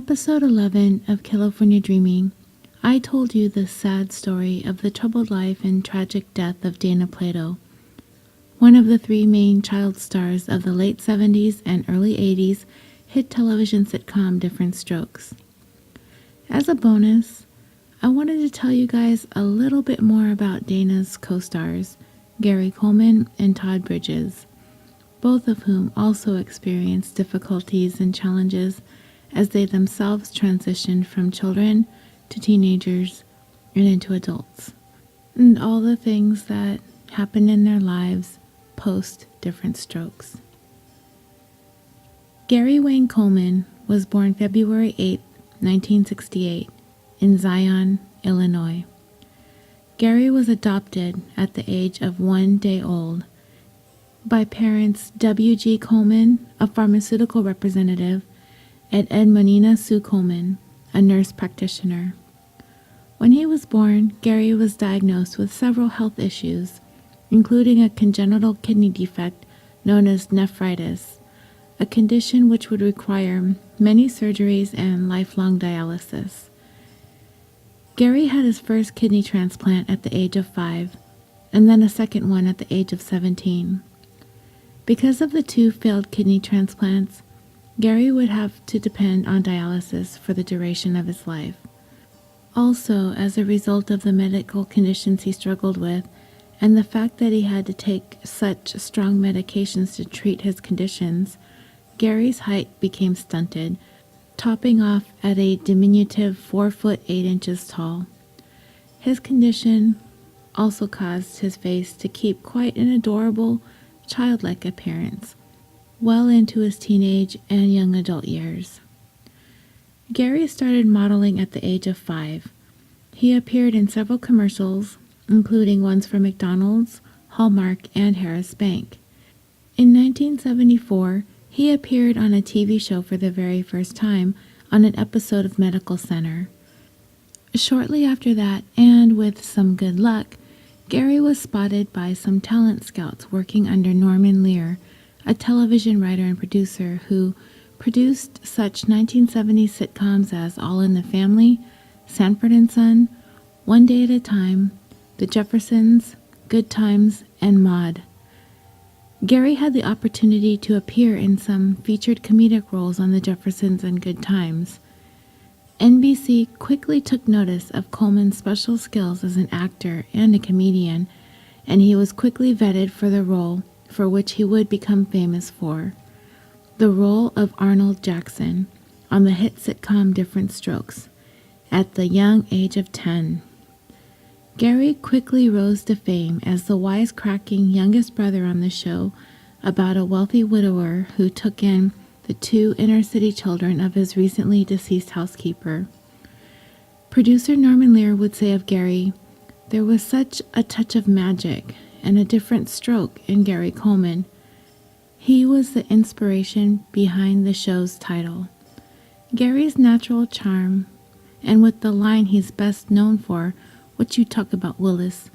episode 11 of California Dreaming, I told you the sad story of the troubled life and tragic death of Dana Plato, one of the three main child stars of the late 70s and early 80s hit television sitcom Diffrent Strokes. As a bonus, I wanted to tell you guys a little bit more about Dana's co-stars, Gary Coleman and Todd Bridges, both of whom also experienced difficulties and challenges as they themselves transitioned from children to teenagers and into adults, and all the things that happened in their lives post Diffrent Strokes. Gary Wayne Coleman was born February 8, 1968, in Zion, Illinois. Gary was adopted at the age of 1 day old by parents W.G. Coleman, a pharmaceutical representative, and Edmonina Sue Coleman, a nurse practitioner. When he was born, Gary was diagnosed with several health issues, including a congenital kidney defect known as nephritis, a condition which would require many surgeries and lifelong dialysis. Gary had his first kidney transplant at the age of 5, and then a second one at the age of 17. Because of the 2 failed kidney transplants, Gary would have to depend on dialysis for the duration of his life. Also, as a result of the medical conditions he struggled with, and the fact that he had to take such strong medications to treat his conditions, Gary's height became stunted, topping off at a diminutive 4 foot 8 inches tall. His condition also caused his face to keep quite an adorable, childlike appearance, well into his teenage and young adult years. Gary started modeling at the age of 5. He appeared in several commercials, including ones for McDonald's, Hallmark, and Harris Bank. In 1974, he appeared on a TV show for the very first time on an episode of Medical Center. Shortly after that, and with some good luck, Gary was spotted by some talent scouts working under Norman Lear, a television writer and producer who produced such 1970s sitcoms as All in the Family, Sanford and Son, One Day at a Time, The Jeffersons, Good Times, and Maude. Gary had the opportunity to appear in some featured comedic roles on The Jeffersons and Good Times. NBC quickly took notice of Coleman's special skills as an actor and a comedian, and he was quickly vetted for the role for which he would become famous for, the role of Arnold Jackson on the hit sitcom Diffrent Strokes, at the young age of 10. Gary quickly rose to fame as the wisecracking youngest brother on the show about a wealthy widower who took in the 2 inner-city children of his recently deceased housekeeper. Producer Norman Lear would say of Gary, "There was such a touch of magic and a different stroke in Gary Coleman. He was the inspiration behind the show's title." Gary's natural charm, and with the line he's best known for, "What you talk about, Willis,"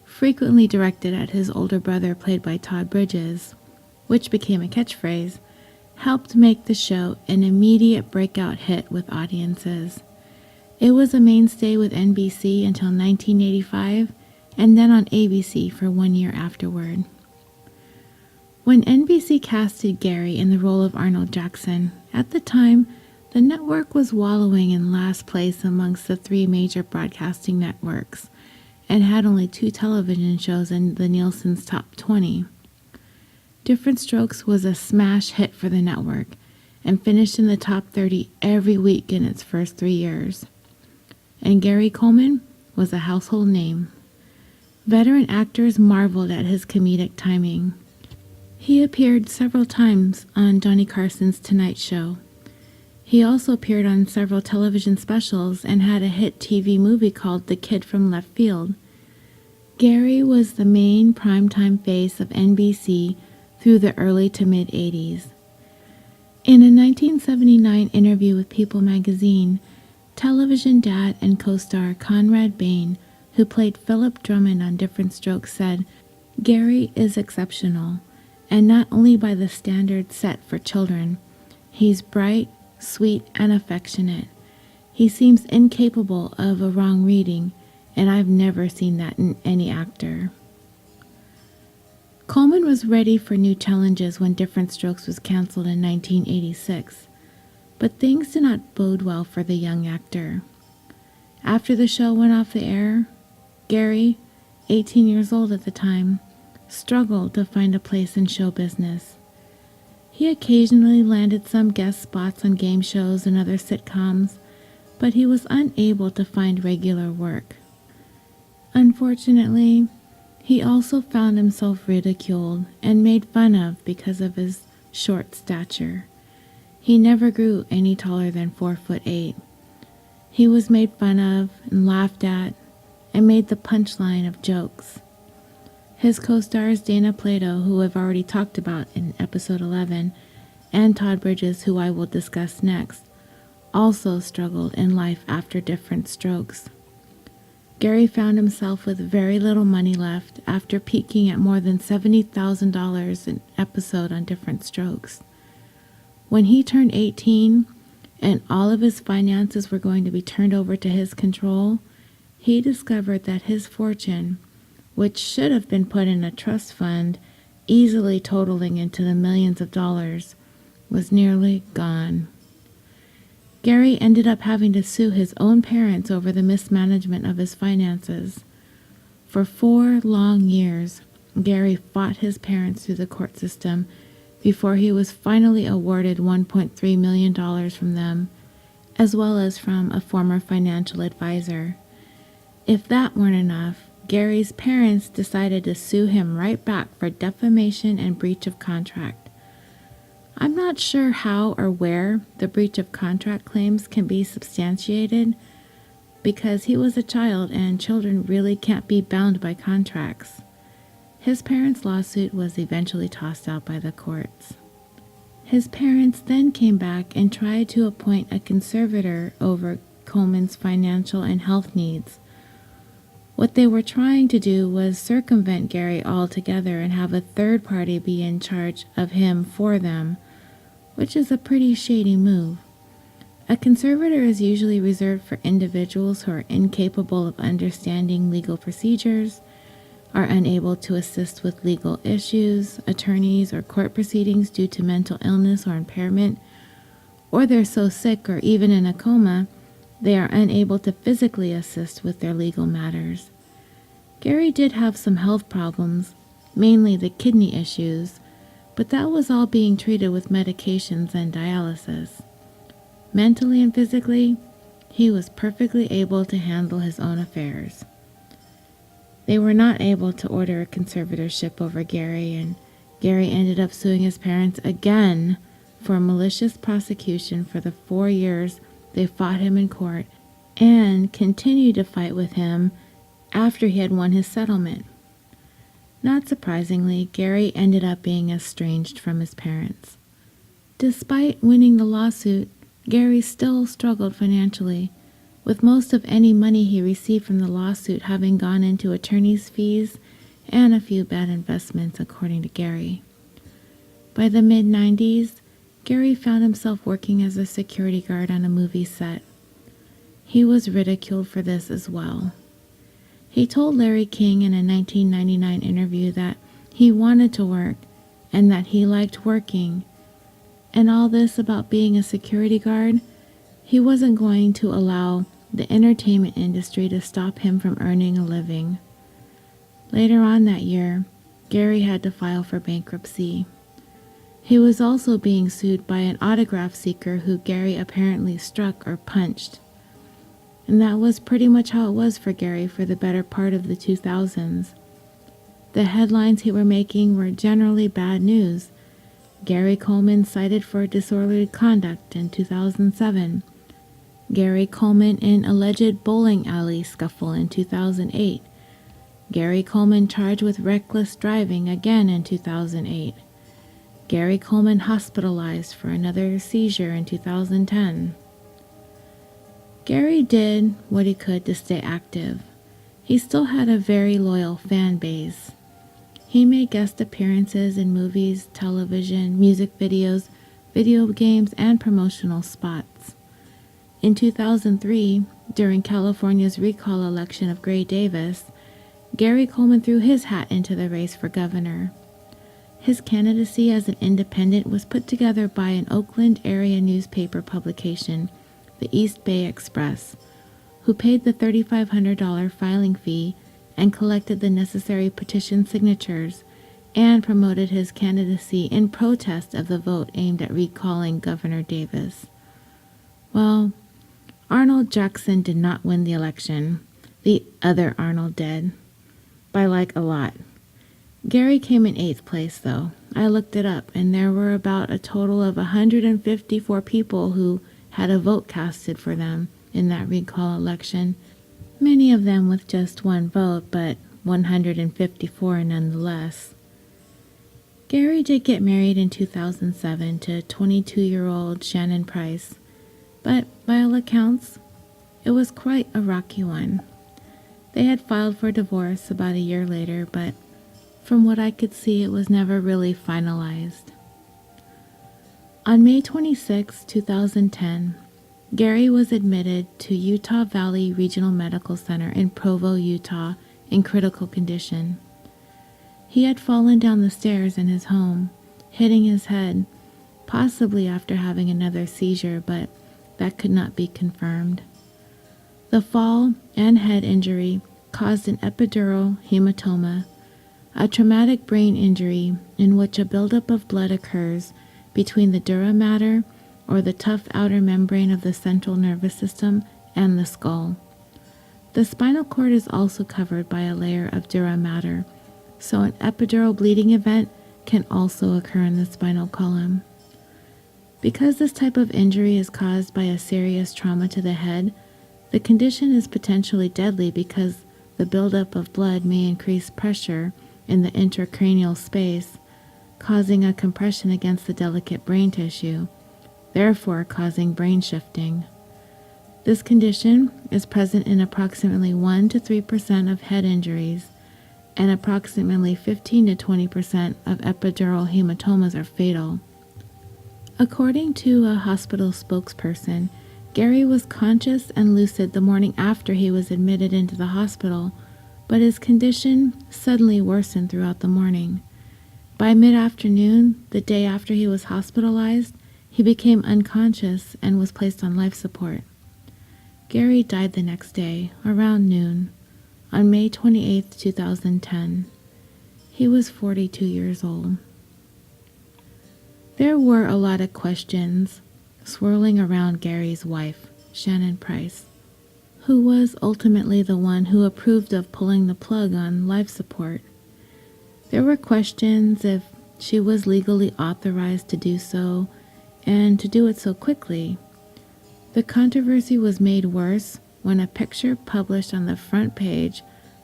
frequently directed at his older brother played by Todd Bridges, which became a catchphrase, helped make the show an immediate breakout hit with audiences. It was a mainstay with NBC until 1985, and then on ABC for 1 year afterward. When NBC casted Gary in the role of Arnold Jackson, at the time, the network was wallowing in last place amongst the 3 major broadcasting networks, and had only 2 television shows in the Nielsen's top 20. Diffrent Strokes was a smash hit for the network, and finished in the top 30 every week in its first 3 years. And Gary Coleman was a household name. Veteran actors marveled at his comedic timing. He appeared several times on Johnny Carson's Tonight Show. He also appeared on several television specials and had a hit TV movie called The Kid from Left Field. Gary was the main primetime face of NBC through the early to mid-80s. In a 1979 interview with People magazine, television dad and co-star Conrad Bain, who played Philip Drummond on Diffrent Strokes, said, "Gary is exceptional, and not only by the standards set for children. He's bright, sweet, and affectionate. He seems incapable of a wrong reading, and I've never seen that in any actor. Coleman was ready for new challenges when Diffrent Strokes was canceled in 1986, but things did not bode well for the young actor. After the show went off the air, Gary, 18 years old at the time, struggled to find a place in show business. He occasionally landed some guest spots on game shows and other sitcoms, but he was unable to find regular work. Unfortunately, he also found himself ridiculed and made fun of because of his short stature. He never grew any taller than 4'8". He was made fun of and laughed at and made the punchline of jokes. His co-stars Dana Plato, who I've already talked about in episode 11, and Todd Bridges, who I will discuss next, also struggled in life after Diffrent Strokes. Gary found himself with very little money left after peaking at more than $70,000 an episode on Diffrent Strokes. When he turned 18 and all of his finances were going to be turned over to his control, he discovered that his fortune, which should have been put in a trust fund, easily totaling into the millions of dollars, was nearly gone. Gary ended up having to sue his own parents over the mismanagement of his finances. For 4 long years, Gary fought his parents through the court system before he was finally awarded $1.3 million from them, as well as from a former financial advisor. If that weren't enough, Gary's parents decided to sue him right back for defamation and breach of contract. I'm not sure how or where the breach of contract claims can be substantiated, because he was a child and children really can't be bound by contracts. His parents' lawsuit was eventually tossed out by the courts. His parents then came back and tried to appoint a conservator over Coleman's financial and health needs. What they were trying to do was circumvent Gary altogether and have a third party be in charge of him for them, which is a pretty shady move. A conservator is usually reserved for individuals who are incapable of understanding legal procedures, are unable to assist with legal issues, attorneys, or court proceedings due to mental illness or impairment, or they're so sick or even in a coma they are unable to physically assist with their legal matters. Gary did have some health problems, mainly the kidney issues, but that was all being treated with medications and dialysis. Mentally and physically, he was perfectly able to handle his own affairs. They were not able to order a conservatorship over Gary, and Gary ended up suing his parents again for malicious prosecution for the 4 years they fought him in court, and continued to fight with him after he had won his settlement. Not surprisingly, Gary ended up being estranged from his parents. Despite winning the lawsuit, Gary still struggled financially, with most of any money he received from the lawsuit having gone into attorney's fees and a few bad investments, according to Gary. By the mid-90s, Gary found himself working as a security guard on a movie set. He was ridiculed for this as well. He told Larry King in a 1999 interview that he wanted to work and that he liked working, and all this about being a security guard, he wasn't going to allow the entertainment industry to stop him from earning a living. Later on that year, Gary had to file for bankruptcy. He was also being sued by an autograph seeker who Gary apparently struck or punched. And that was pretty much how it was for Gary for the better part of the 2000s. The headlines he were making were generally bad news. Gary Coleman cited for disorderly conduct in 2007. Gary Coleman in alleged bowling alley scuffle in 2008. Gary Coleman charged with reckless driving again in 2008. Gary Coleman hospitalized for another seizure in 2010. Gary did what he could to stay active. He still had a very loyal fan base. He made guest appearances in movies, television, music videos, video games, and promotional spots. In 2003, during California's recall election of Gray Davis, Gary Coleman threw his hat into the race for governor. His candidacy as an independent was put together by an Oakland area newspaper publication, the East Bay Express, who paid the $3,500 filing fee and collected the necessary petition signatures and promoted his candidacy in protest of the vote aimed at recalling Governor Davis. Well, Arnold Jackson did not win the election. The other Arnold did. By like a lot. Gary came in 8th place, though. I looked it up, and there were about a total of 154 people who had a vote casted for them in that recall election, many of them with just one vote, but 154 nonetheless. Gary did get married in 2007 to 22-year-old Shannon Price, but by all accounts, it was quite a rocky one. They had filed for divorce about a year later, but from what I could see, it was never really finalized. On May 26, 2010, Gary was admitted to Utah Valley Regional Medical Center in Provo, Utah, in critical condition. He had fallen down the stairs in his home, hitting his head, possibly after having another seizure, but that could not be confirmed. The fall and head injury caused an epidural hematoma, a traumatic brain injury in which a buildup of blood occurs between the dura mater, or the tough outer membrane of the central nervous system, and the skull. The spinal cord is also covered by a layer of dura mater, so an epidural bleeding event can also occur in the spinal column. Because this type of injury is caused by a serious trauma to the head, the condition is potentially deadly because the buildup of blood may increase pressure in the intracranial space, causing a compression against the delicate brain tissue, therefore causing brain shifting. This condition is present in approximately 1 to 3% of head injuries, and approximately 15 to 20% of epidural hematomas are fatal. According to a hospital spokesperson, Gary was conscious and lucid the morning after he was admitted into the hospital, but his condition suddenly worsened throughout the morning. By mid-afternoon, the day after he was hospitalized, he became unconscious and was placed on life support. Gary died the next day, around noon, on May 28, 2010. He was 42 years old. There were a lot of questions swirling around Gary's wife, Shannon Price, who was ultimately the one who approved of pulling the plug on life support. There were questions if she was legally authorized to do so, and to do it so quickly. The controversy was made worse when a picture published on the front page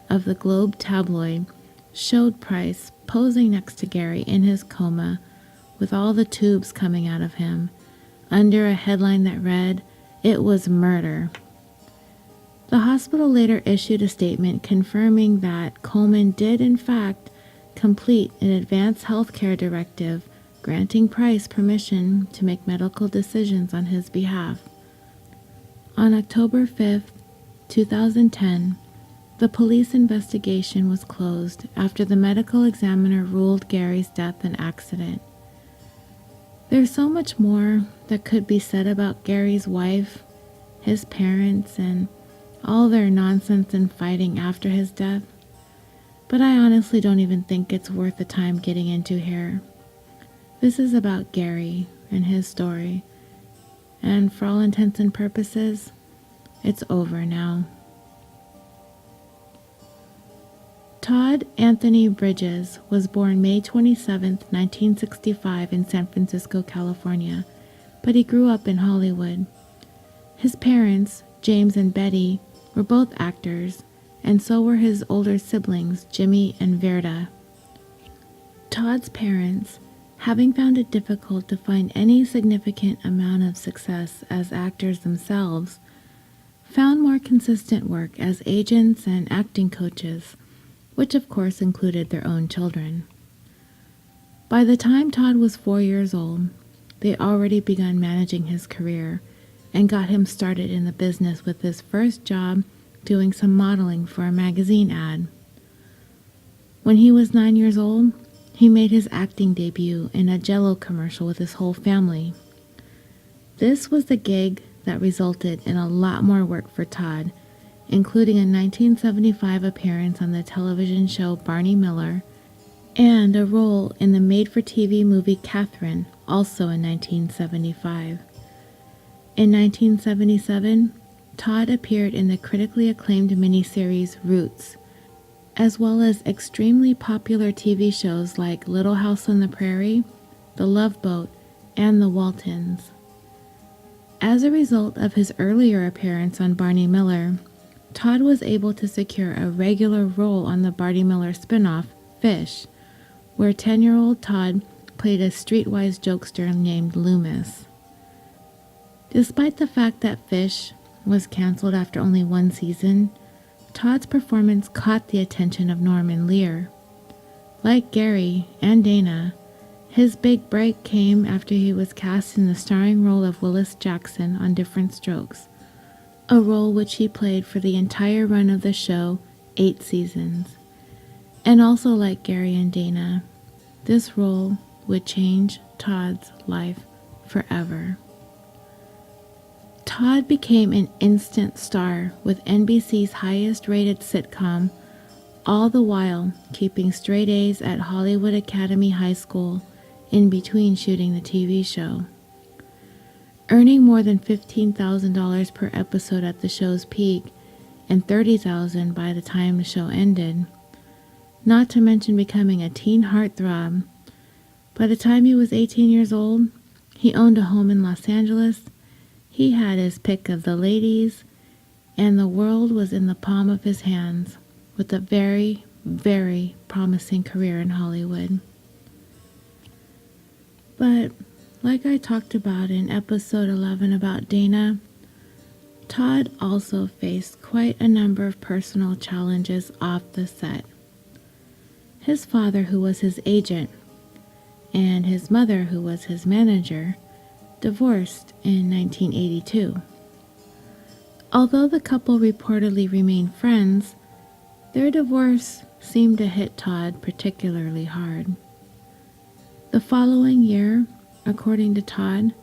of the Globe tabloid showed Price posing next to Gary in his coma with all the tubes coming out of him, under a headline that read, "It was murder." The hospital later issued a statement confirming that Coleman did in fact complete an advanced healthcare directive granting Price permission to make medical decisions on his behalf. On October 5, 2010, the police investigation was closed after the medical examiner ruled Gary's death an accident. There's so much more that could be said about Gary's wife, his parents, and all their nonsense and fighting after his death, but I honestly don't even think it's worth the time getting into here. This is about Gary and his story, and for all intents and purposes, it's over now. Todd Anthony Bridges was born May 27, 1965 in San Francisco, California, but he grew up in Hollywood. His parents, James and Betty, were both actors, and so were his older siblings, Jimmy and Verda. Todd's parents, having found it difficult to find any significant amount of success as actors themselves, found more consistent work as agents and acting coaches, which of course included their own children. By the time Todd was 4 years old, they already begun managing his career and got him started in the business with his first job doing some modeling for a magazine ad. When he was 9 years old, he made his acting debut in a Jell-O commercial with his whole family. This was the gig that resulted in a lot more work for Todd, including a 1975 appearance on the television show Barney Miller and a role in the made-for-TV movie Catherine, also in 1975. In 1977, Todd appeared in the critically acclaimed miniseries Roots, as well as extremely popular TV shows like Little House on the Prairie, The Love Boat, and The Waltons. As a result of his earlier appearance on Barney Miller, Todd was able to secure a regular role on the Barney Miller spinoff, Fish, where 10-year-old Todd played a streetwise jokester named Loomis. Despite the fact that Fish was canceled after only one season, Todd's performance caught the attention of Norman Lear. Like Gary and Dana, his big break came after he was cast in the starring role of Willis Jackson on Different Strokes, a role which he played for the entire run of the show, 8 seasons. And also like Gary and Dana, this role would change Todd's life forever. Todd became an instant star with NBC's highest-rated sitcom, all the while keeping straight A's at Hollywood Academy High School in between shooting the TV show. Earning more than $15,000 per episode at the show's peak and $30,000 by the time the show ended, not to mention becoming a teen heartthrob. By the time he was 18 years old, he owned a home in Los Angeles, he had his pick of the ladies, and the world was in the palm of his hands, with a very, very promising career in Hollywood. But, like I talked about in episode 11 about Dana, Todd also faced quite a number of personal challenges off the set. His father, who was his agent, and his mother, who was his manager, divorced in 1982. Although the couple reportedly remained friends, their divorce seemed to hit Todd particularly hard. The following year, according to Todd,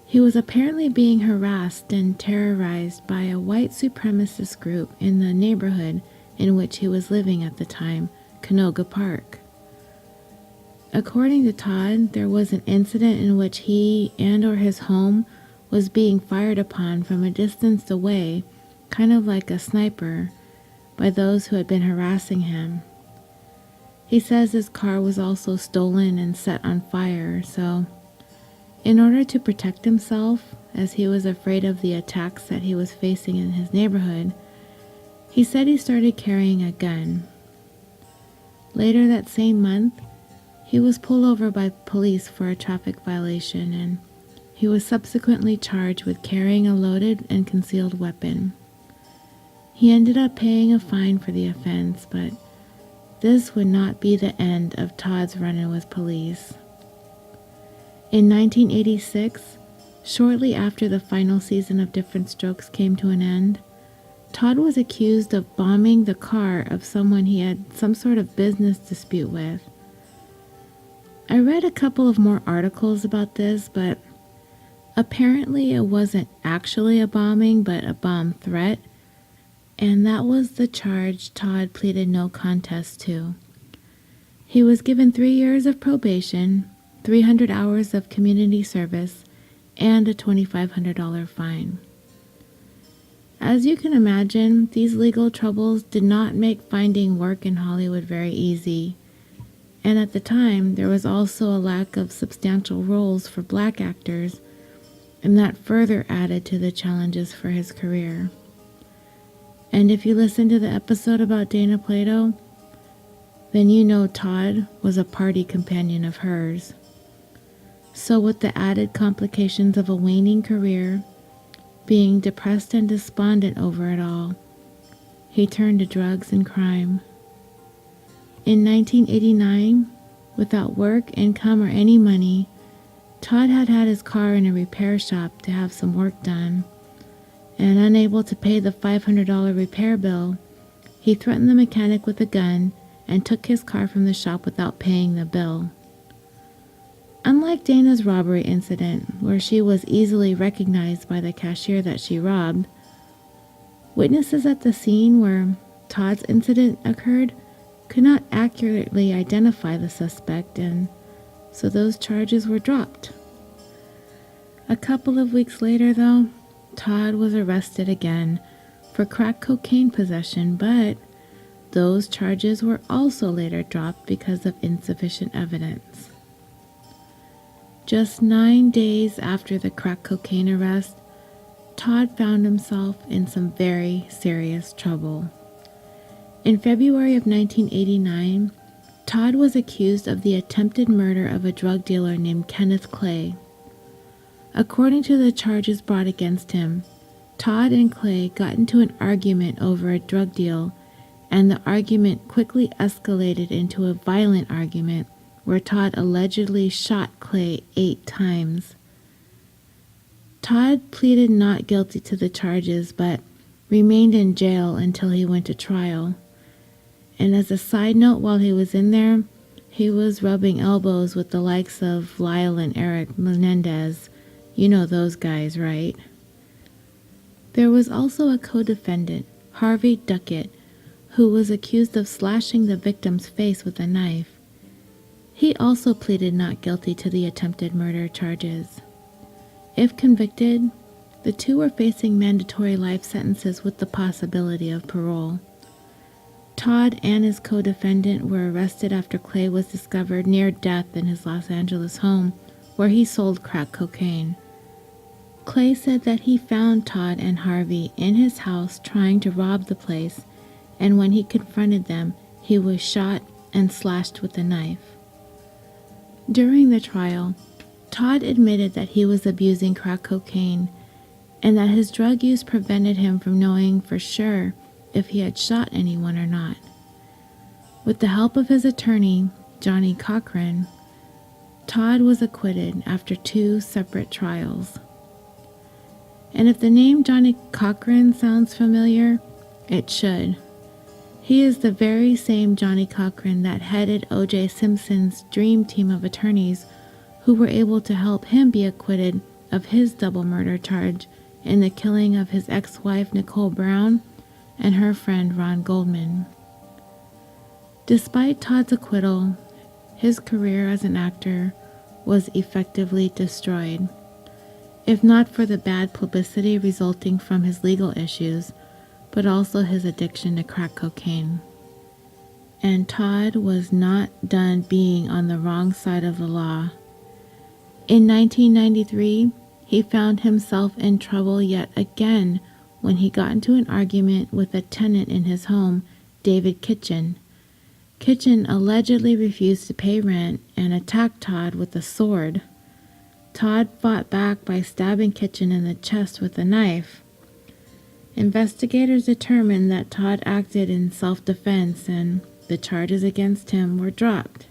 he was apparently being harassed and terrorized by a white supremacist group in the neighborhood in which he was living at the time, Canoga Park. According to Todd, there was an incident in which he and/or his home was being fired upon from a distance away, kind of like a sniper, by those who had been harassing him. He says his car was also stolen and set on fire, so in order to protect himself, as he was afraid of the attacks that he was facing in his neighborhood, he said he started carrying a gun. Later that same month, he was pulled over by police for a traffic violation, and he was subsequently charged with carrying a loaded and concealed weapon. He ended up paying a fine for the offense, but this would not be the end of Todd's run-in with police. In 1986, shortly after the final season of Different Strokes came to an end, Todd was accused of bombing the car of someone he had some sort of business dispute with. I read a couple of more articles about this, but apparently it wasn't actually a bombing, but a bomb threat, and that was the charge Todd pleaded no contest to. He was given 3 years of probation, 300 hours of community service, and a $2,500 fine. As you can imagine, these legal troubles did not make finding work in Hollywood very easy. And at the time, there was also a lack of substantial roles for black actors, and that further added to the challenges for his career. And if you listen to the episode about Dana Plato, then you know Todd was a party companion of hers. So with the added complications of a waning career, being depressed and despondent over it all, he turned to drugs and crime. In 1989, without work, income, or any money, Todd had had his car in a repair shop to have some work done, and unable to pay the $500 repair bill, he threatened the mechanic with a gun and took his car from the shop without paying the bill. Unlike Dana's robbery incident, where she was easily recognized by the cashier that she robbed, witnesses at the scene where Todd's incident occurred could not accurately identify the suspect, and so those charges were dropped. A couple of weeks later, though, Todd was arrested again for crack cocaine possession, but those charges were also later dropped because of insufficient evidence. Just 9 days after the crack cocaine arrest, Todd found himself in some very serious trouble. In February of 1989, Todd was accused of the attempted murder of a drug dealer named Kenneth Clay. According to the charges brought against him, Todd and Clay got into an argument over a drug deal, and the argument quickly escalated into a violent argument where Todd allegedly shot Clay 8 times. Todd pleaded not guilty to the charges, but remained in jail until he went to trial. And as a side note, while he was in there, he was rubbing elbows with the likes of Lyle and Eric Menendez. You know those guys, right? There was also a co-defendant, Harvey Duckett, who was accused of slashing the victim's face with a knife. He also pleaded not guilty to the attempted murder charges. If convicted, the two were facing mandatory life sentences with the possibility of parole. Todd and his co-defendant were arrested after Clay was discovered near death in his Los Angeles home, where he sold crack cocaine. Clay said that he found Todd and Harvey in his house trying to rob the place, and when he confronted them, he was shot and slashed with a knife. During the trial, Todd admitted that he was abusing crack cocaine and that his drug use prevented him from knowing for sure if he had shot anyone or not. With the help of his attorney, Johnny Cochran, Todd was acquitted after 2 separate trials. And if the name Johnny Cochran sounds familiar, it should. He is the very same Johnny Cochran that headed O.J. Simpson's dream team of attorneys who were able to help him be acquitted of his double murder charge in the killing of his ex-wife Nicole Brown and her friend Ron Goldman. Despite Todd's acquittal, his career as an actor was effectively destroyed. If not for the bad publicity resulting from his legal issues, but also his addiction to crack cocaine. And Todd was not done being on the wrong side of the law. In 1993, he found himself in trouble yet again when he got into an argument with a tenant in his home, David Kitchen. Kitchen allegedly refused to pay rent and attacked Todd with a sword. Todd fought back by stabbing Kitchen in the chest with a knife. Investigators determined that Todd acted in self-defense and the charges against him were dropped.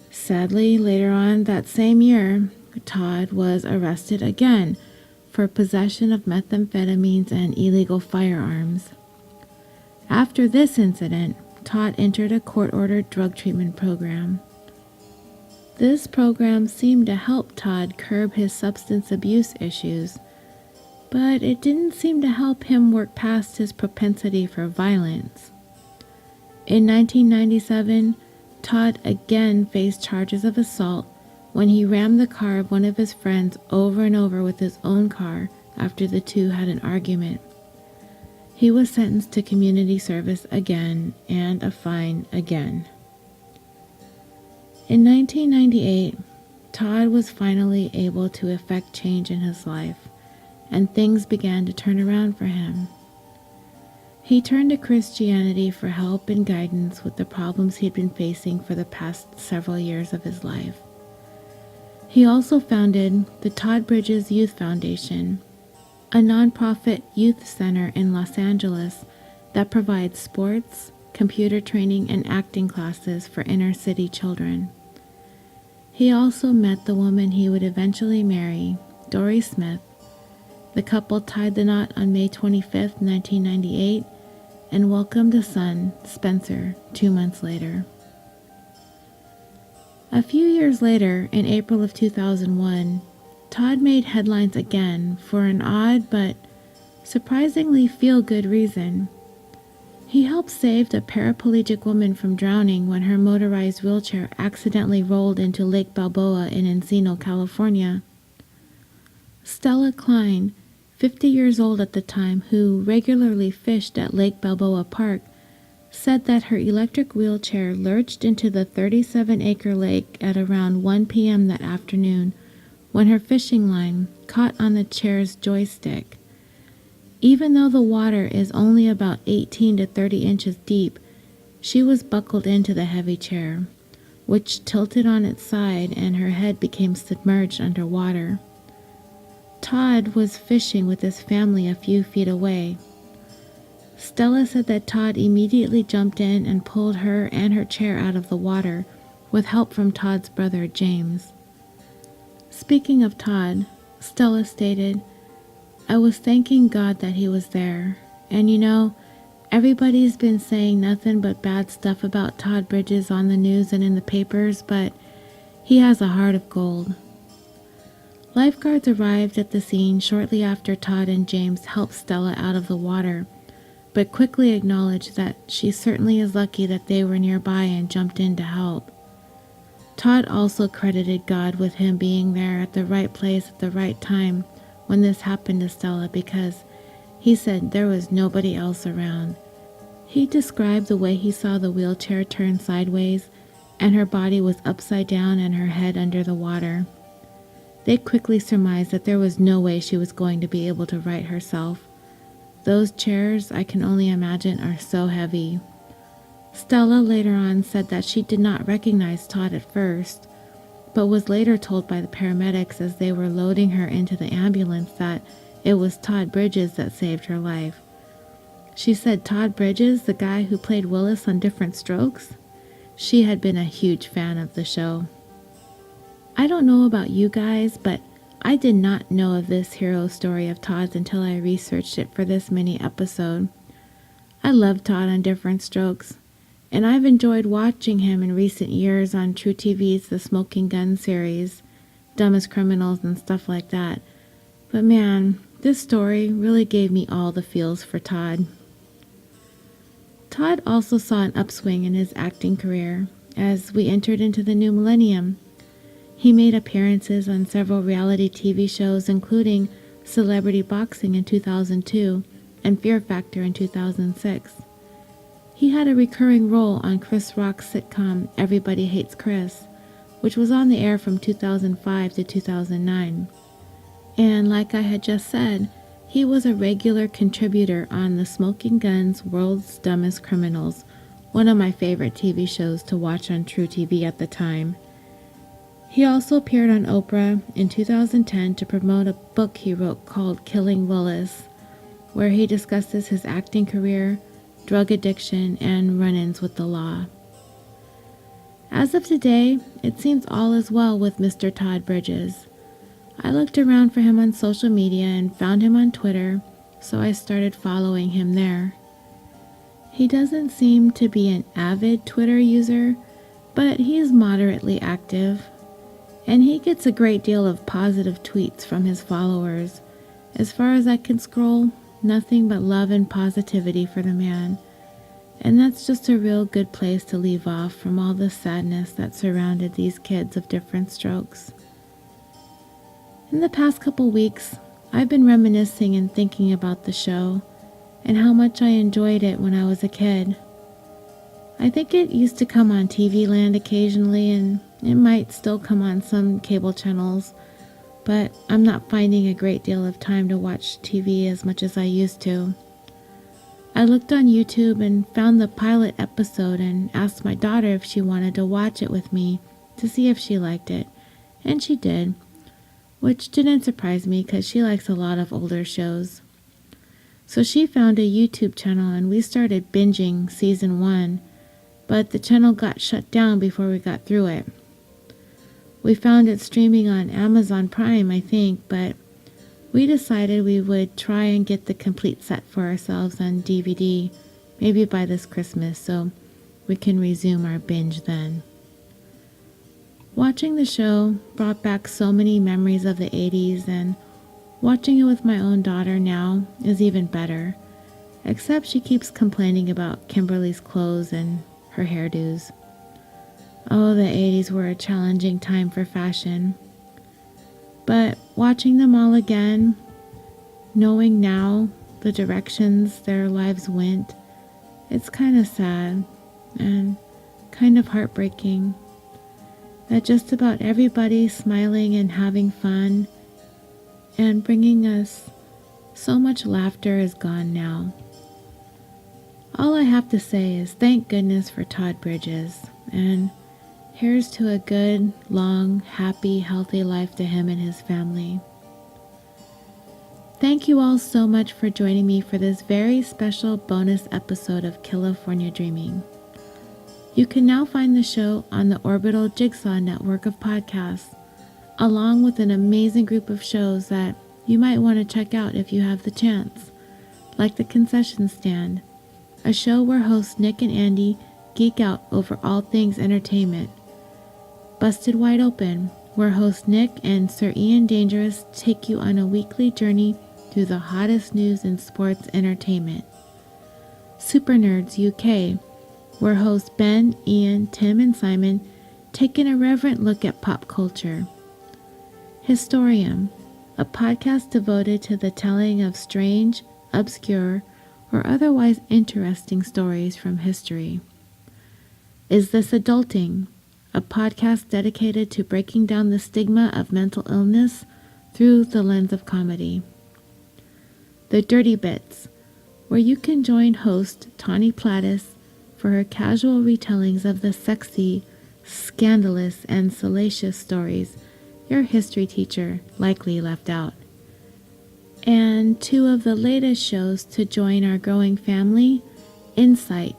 Sadly, later on that same year, Todd was arrested again for possession of methamphetamines and illegal firearms. After this incident, Todd entered a court-ordered drug treatment program. This program seemed to help Todd curb his substance abuse issues, but it didn't seem to help him work past his propensity for violence. In 1997, Todd again faced charges of assault when he rammed the car of one of his friends over and over with his own car after the two had an argument. He was sentenced to community service again and a fine again. In 1998, Todd was finally able to effect change in his life, and things began to turn around for him. He turned to Christianity for help and guidance with the problems he'd been facing for the past several years of his life. He also founded the Todd Bridges Youth Foundation, a nonprofit youth center in Los Angeles that provides sports, computer training, and acting classes for inner-city children. He also met the woman he would eventually marry, Dory Smith. The couple tied the knot on May 25, 1998, and welcomed a son, Spencer, 2 months later. A few years later, in April of 2001, Todd made headlines again for an odd but surprisingly feel-good reason. He helped save a paraplegic woman from drowning when her motorized wheelchair accidentally rolled into Lake Balboa in Encino, California. Stella Klein, 50 years old at the time, who regularly fished at Lake Balboa Park, said that her electric wheelchair lurched into the 37-acre lake at around 1 p.m. that afternoon when her fishing line caught on the chair's joystick. Even though the water is only about 18 to 30 inches deep, she was buckled into the heavy chair, which tilted on its side and her head became submerged underwater. Todd was fishing with his family a few feet away. Stella said that Todd immediately jumped in and pulled her and her chair out of the water with help from Todd's brother, James. Speaking of Todd, Stella stated, "I was thanking God that he was there. And you know, everybody's been saying nothing but bad stuff about Todd Bridges on the news and in the papers, but he has a heart of gold." Lifeguards arrived at the scene shortly after Todd and James helped Stella out of the water, but quickly acknowledged that she certainly is lucky that they were nearby and jumped in to help. Todd also credited God with him being there at the right place at the right time when this happened to Stella, because he said there was nobody else around. He described the way he saw the wheelchair turn sideways and her body was upside down and her head under the water. They quickly surmised that there was no way she was going to be able to right herself. Those chairs, I can only imagine, are so heavy. Stella later on said that she did not recognize Todd at first, but was later told by the paramedics as they were loading her into the ambulance that it was Todd Bridges that saved her life. She said Todd Bridges, the guy who played Willis on Different Strokes? She had been a huge fan of the show. I don't know about you guys, but I did not know of this hero story of Todd's until I researched it for this mini episode. I love Todd on Different Strokes, and I've enjoyed watching him in recent years on True TV's The Smoking Gun series, Dumbest Criminals and stuff like that. But man, this story really gave me all the feels for Todd. Todd also saw an upswing in his acting career as we entered into the new millennium. He made appearances on several reality TV shows, including Celebrity Boxing in 2002 and Fear Factor in 2006. He had a recurring role on Chris Rock's sitcom Everybody Hates Chris, which was on the air from 2005 to 2009. And like I had just said, he was a regular contributor on The Smoking Gun's World's Dumbest Criminals, one of my favorite TV shows to watch on True TV at the time. He also appeared on Oprah in 2010 to promote a book he wrote called Killing Willis, where he discusses his acting career, drug addiction, and run-ins with the law. As of today, it seems all is well with Mr. Todd Bridges. I looked around for him on social media and found him on Twitter, so I started following him there. He doesn't seem to be an avid Twitter user, but he is moderately active. And he gets a great deal of positive tweets from his followers. As far as I can scroll, nothing but love and positivity for the man. And that's just a real good place to leave off from all the sadness that surrounded these kids of Different Strokes. In the past couple weeks, I've been reminiscing and thinking about the show and how much I enjoyed it when I was a kid. I think it used to come on TV Land occasionally, and it might still come on some cable channels, but I'm not finding a great deal of time to watch TV as much as I used to. I looked on YouTube and found the pilot episode and asked my daughter if she wanted to watch it with me to see if she liked it, and she did, which didn't surprise me because she likes a lot of older shows. So she found a YouTube channel and we started binging season 1, but the channel got shut down before we got through it. We found it streaming on Amazon Prime, I think, but we decided we would try and get the complete set for ourselves on DVD, maybe by this Christmas, so we can resume our binge then. Watching the show brought back so many memories of the 80s, and watching it with my own daughter now is even better, except she keeps complaining about Kimberly's clothes and her hairdos. Oh, the 80s were a challenging time for fashion. But watching them all again, knowing now the directions their lives went, it's kind of sad and kind of heartbreaking that just about everybody smiling and having fun and bringing us so much laughter is gone now. All I have to say is thank goodness for Todd Bridges, and here's to a good, long, happy, healthy life to him and his family. Thank you all so much for joining me for this very special bonus episode of California Dreaming. You can now find the show on the Orbital Jigsaw network of podcasts, along with an amazing group of shows that you might want to check out if you have the chance, like The Concession Stand, a show where hosts Nick and Andy geek out over all things entertainment. Busted Wide Open, where host Nick and Sir Ian Dangerous take you on a weekly journey through the hottest news in sports entertainment. Super Nerds UK, where hosts Ben, Ian, Tim, and Simon take an irreverent look at pop culture. Historium, a podcast devoted to the telling of strange, obscure, or otherwise interesting stories from history. Is This Adulting? A podcast dedicated to breaking down the stigma of mental illness through the lens of comedy. The Dirty Bits, where you can join host Tawny Plattis for her casual retellings of the sexy, scandalous, and salacious stories your history teacher likely left out. And two of the latest shows to join our growing family, Insight,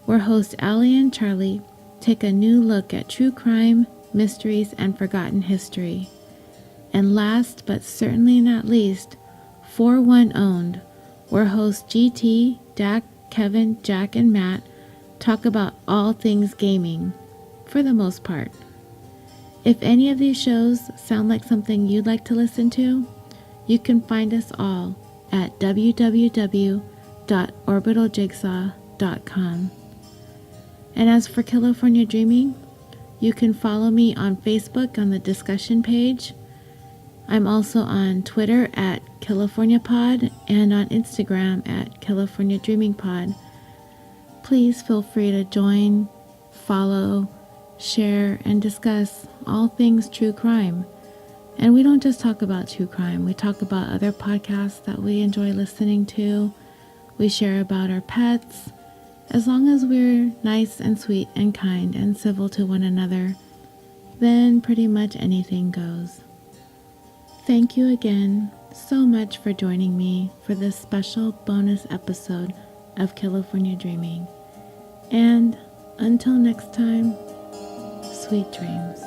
where hosts Allie and Charlie take a new look at true crime, mysteries, and forgotten history. And last but certainly not least, 4-1 Owned, where hosts GT, Dak, Kevin, Jack, and Matt talk about all things gaming, for the most part. If any of these shows sound like something you'd like to listen to, you can find us all at www.orbitaljigsaw.com. And as for California Dreaming, you can follow me on Facebook on the discussion page. I'm also on Twitter at CaliforniaPod and on Instagram at California Dreaming Pod. Please feel free to join, follow, share, and discuss all things true crime. And we don't just talk about true crime. We talk about other podcasts that we enjoy listening to. We share about our pets. As long as we're nice and sweet and kind and civil to one another, then pretty much anything goes. Thank you again so much for joining me for this special bonus episode of California Dreaming. And until next time, sweet dreams.